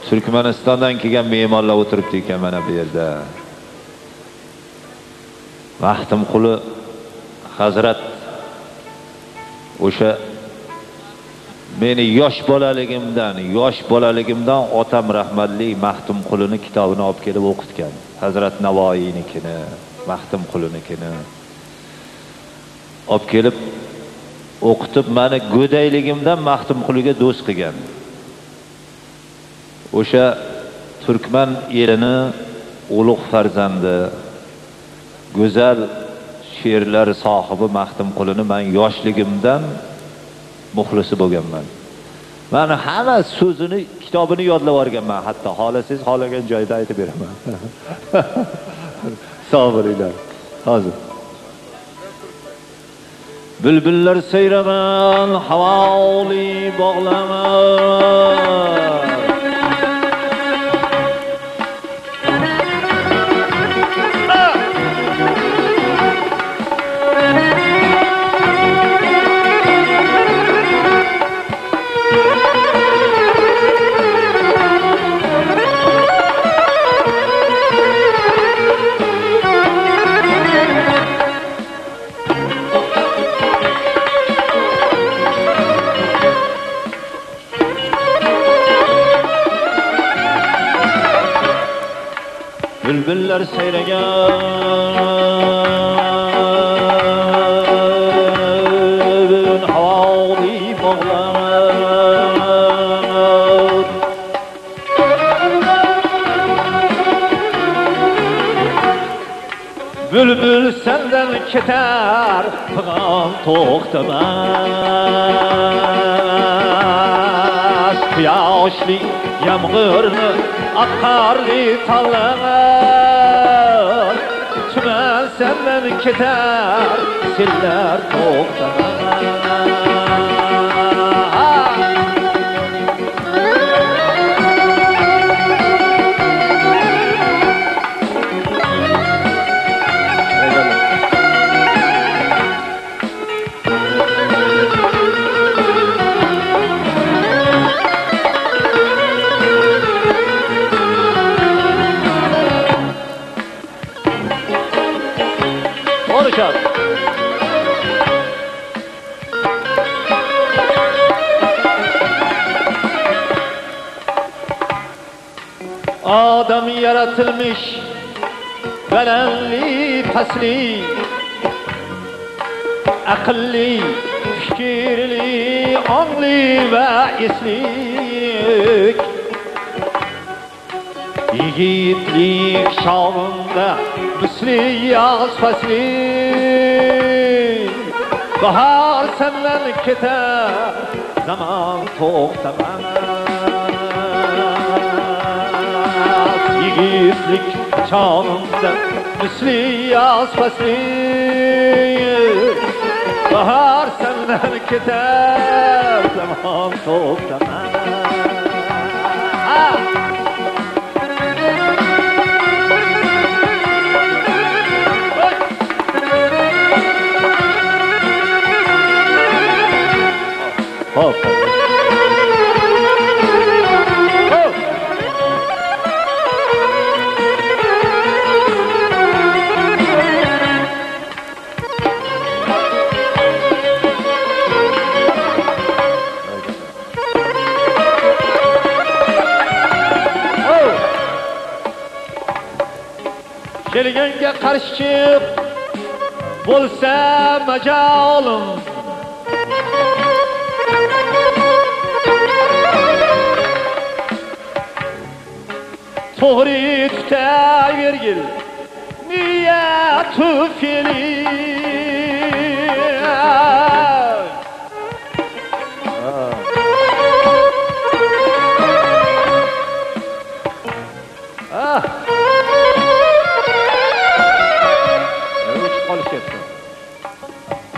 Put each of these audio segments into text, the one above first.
Turkmanistondan kelgan me'morlar o'tiribdi ekan mana bu yerda. Maxtumquli Hazrat o'sha meni yosh bolaligimdan otam rahmatli Maxtumqulini kitobini olib kelib o'qitgan. Hazrat Navoiynikini, Maxtumqulinikini olib kelib o'qitib meni go'dayligimdan Maxtumquliga do'st qilgan. O'sha Turkman elini ulug' farzandi, go'zal she'rlar sohibi Maxtumqulini men yoshligimdan muxlisi bo'lganman. Men hamma so'zini, kitobini yodlab olganman. Hatto xohlasangiz xohlagan joyda aytib beraman. Sabringlar. Hozir. Bülbüller seyremen havali bağlaman. Bülbüller seyregen havali bağlar. Bülbül senden keter fıgan to'xtamas. Quyoshli yomg'irni akarli tallar. Tümen senden keter siller to'xtamas. Adam yaratılmış belenli pasli, akıllı, fikirli, anlı ve islik. Yiğitlik şanında misli yaz fasli. Bahar senden keter zaman to'xtamas. Yiğitlik çağında misli yaz fasli. Bahar senden keter zaman to'xtamas. Hop. Kelganga qarshi chiq bo'lsa majolim. To'g'ri tutavergil niyatu fe'li.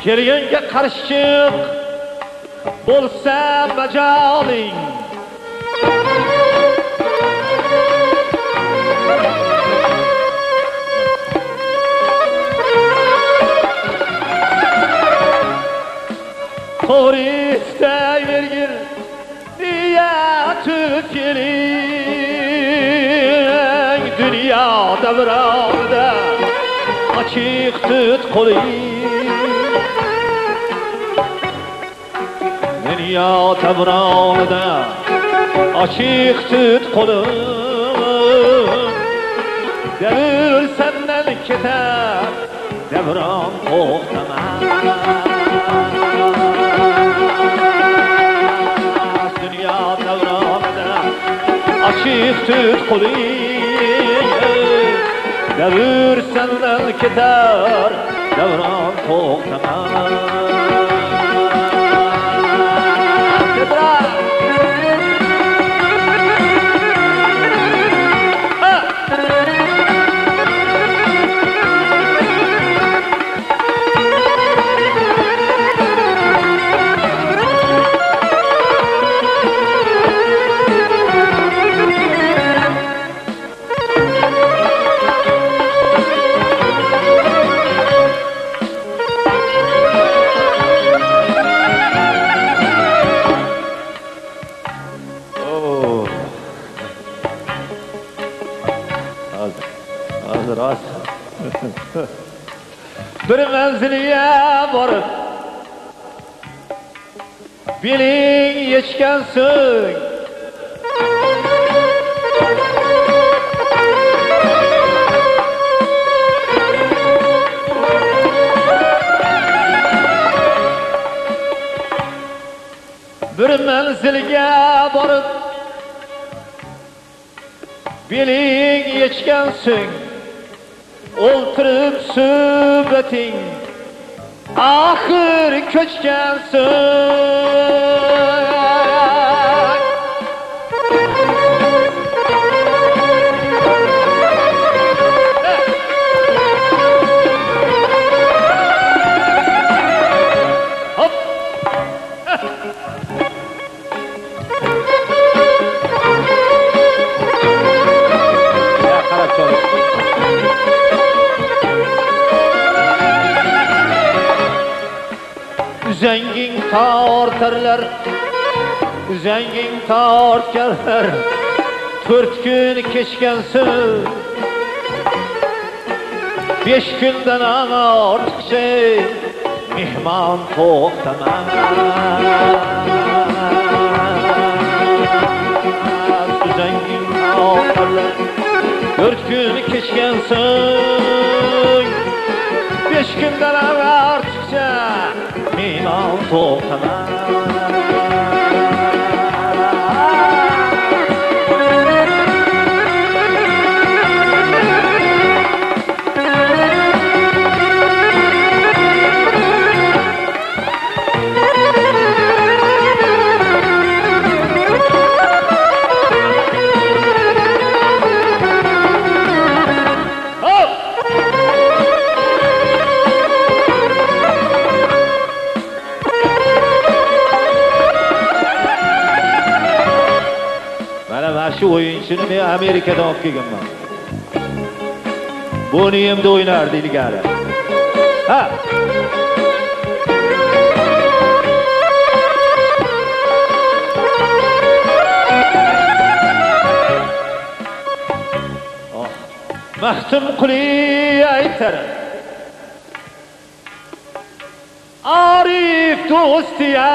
Kelganga qarshi chiq bo'lsa majoling. To'g'ri tutavergil niyatu fe'li. davronida ochiq tut qo'ling. Dunyo davronida ochiq tut qo'ling. Davr sendan ketar, davron to'xtamas. Dunyo davronida ochiq tut qo'ling. Davr sendan ketar, davron to'xtamas. Bir manzilga borib beling yechgansiz, bir manzilga borib beling yechgansiz, o'ltirib suhbating axir ko'chgansiz. Hop. Ya qarab ko'ring. Uzanging tortarlar, uzanging tortganlar, 4 kun kechgansiz, 5 kundan ortiqcha mehmon to'xtamas. Uzanging tortarlar, 4 kun kechgansiz, 5 kundan ortiqcha mehmon to'xtamas. Shu o'yinchini men Amerikadan olib kelganman. Buni ham o'ynardi ilgari. Ha. Oh. Mahtum Quli aytar. Arif do'stiya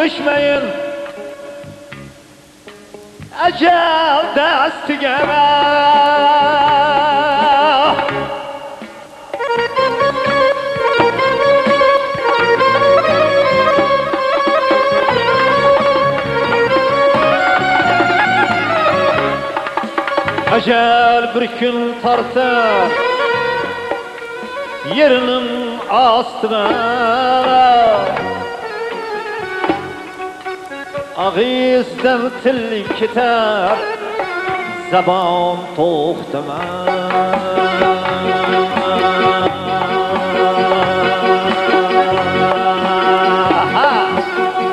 düşmeyin ecel destiga ecel bir gün tartar yerinin astına ağızdan til ketar zabon to'xtamaz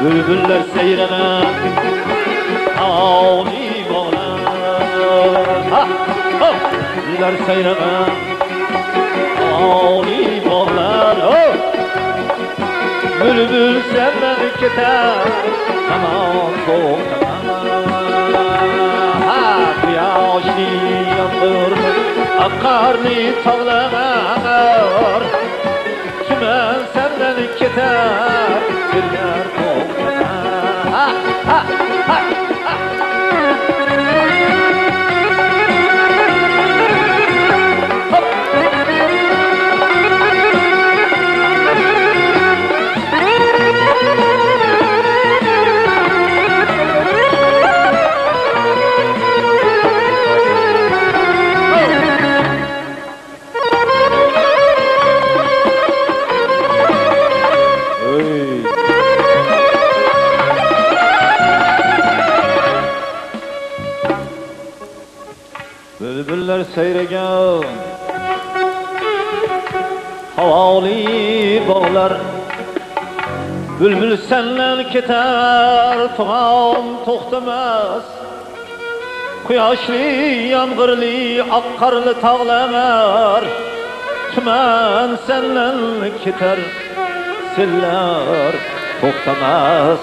Bülbüller seyrenen Ali bağlar. Ha, ha, bülbüller seyrenen Ali bağlar. Oh. Bülbül senden keter, aman soğuktan. Ha, kıyaşlı yağmurlu, akarlı tağlar. Tümen senden keter, sirler soğuktan. Ha, ha, ha, ha. Bülbüller seyregen havali bağlar. Bülbül senden keter, tuğan toxtamaz. Quyoshli, yağmurli, akarlı tağlar. Tümen senden keter, seller toxtamaz.